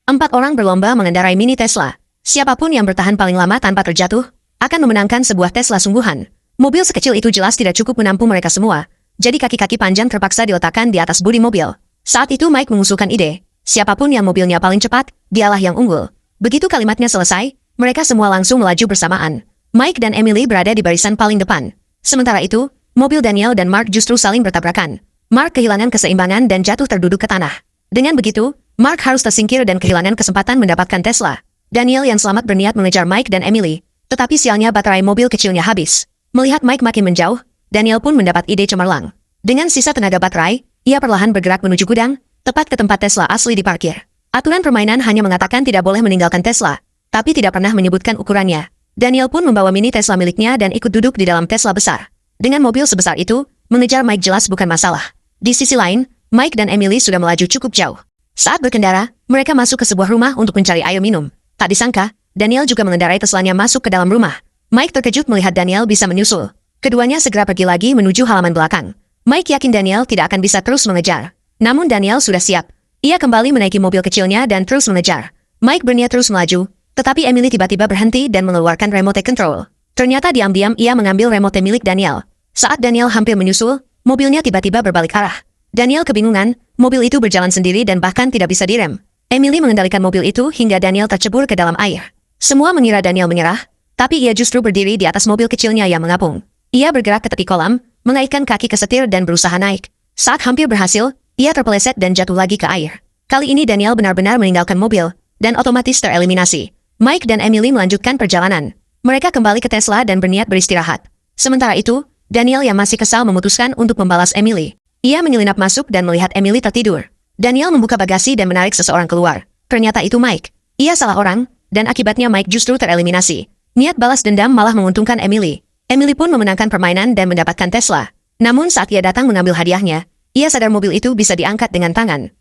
4 orang berlomba mengendarai mini Tesla. Siapapun yang bertahan paling lama tanpa terjatuh, akan memenangkan sebuah Tesla sungguhan. Mobil sekecil itu jelas tidak cukup menampung mereka semua, jadi kaki-kaki panjang terpaksa diletakkan di atas bodi mobil. Saat itu Mike mengusulkan ide, siapapun yang mobilnya paling cepat, dialah yang unggul. Begitu kalimatnya selesai, mereka semua langsung melaju bersamaan. Mike dan Emily berada di barisan paling depan. Sementara itu, mobil Daniel dan Mark justru saling bertabrakan. Mark kehilangan keseimbangan dan jatuh terduduk ke tanah. Dengan begitu, Mark harus tersingkir dan kehilangan kesempatan mendapatkan Tesla. Daniel yang selamat berniat mengejar Mike dan Emily, tetapi sialnya baterai mobil kecilnya habis. Melihat Mike makin menjauh, Daniel pun mendapat ide cemerlang. Dengan sisa tenaga baterai, ia perlahan bergerak menuju gudang, tepat ke tempat Tesla asli diparkir. Aturan permainan hanya mengatakan tidak boleh meninggalkan Tesla, tapi tidak pernah menyebutkan ukurannya. Daniel pun membawa mini Tesla miliknya dan ikut duduk di dalam Tesla besar. Dengan mobil sebesar itu, mengejar Mike jelas bukan masalah. Di sisi lain, Mike dan Emily sudah melaju cukup jauh. Saat berkendara, mereka masuk ke sebuah rumah untuk mencari air minum. Tak disangka, Daniel juga mengendarai Teslanya masuk ke dalam rumah. Mike terkejut melihat Daniel bisa menyusul. Keduanya segera pergi lagi menuju halaman belakang. Mike yakin Daniel tidak akan bisa terus mengejar. Namun Daniel sudah siap. Ia kembali menaiki mobil kecilnya dan terus mengejar. Mike berniat terus melaju, tetapi Emily tiba-tiba berhenti dan mengeluarkan remote control. Ternyata diam-diam ia mengambil remote milik Daniel. Saat Daniel hampir menyusul, mobilnya tiba-tiba berbalik arah. Daniel kebingungan, mobil itu berjalan sendiri dan bahkan tidak bisa direm. Emily mengendalikan mobil itu hingga Daniel tercebur ke dalam air. Semua mengira Daniel menyerah, tapi ia justru berdiri di atas mobil kecilnya yang mengapung. Ia bergerak ke tepi kolam, mengaitkan kaki ke setir dan berusaha naik. Saat hampir berhasil, ia terpeleset dan jatuh lagi ke air. Kali ini Daniel benar-benar meninggalkan mobil, dan otomatis tereliminasi. Mike dan Emily melanjutkan perjalanan. Mereka kembali ke Tesla dan berniat beristirahat. Sementara itu, Daniel yang masih kesal memutuskan untuk membalas Emily. Ia menyelinap masuk dan melihat Emily tertidur. Daniel membuka bagasi dan menarik seseorang keluar. Ternyata itu Mike. Ia salah orang, dan akibatnya Mike justru tereliminasi. Niat balas dendam malah menguntungkan Emily. Emily pun memenangkan permainan dan mendapatkan Tesla. Namun saat ia datang mengambil hadiahnya, ia sadar mobil itu bisa diangkat dengan tangan.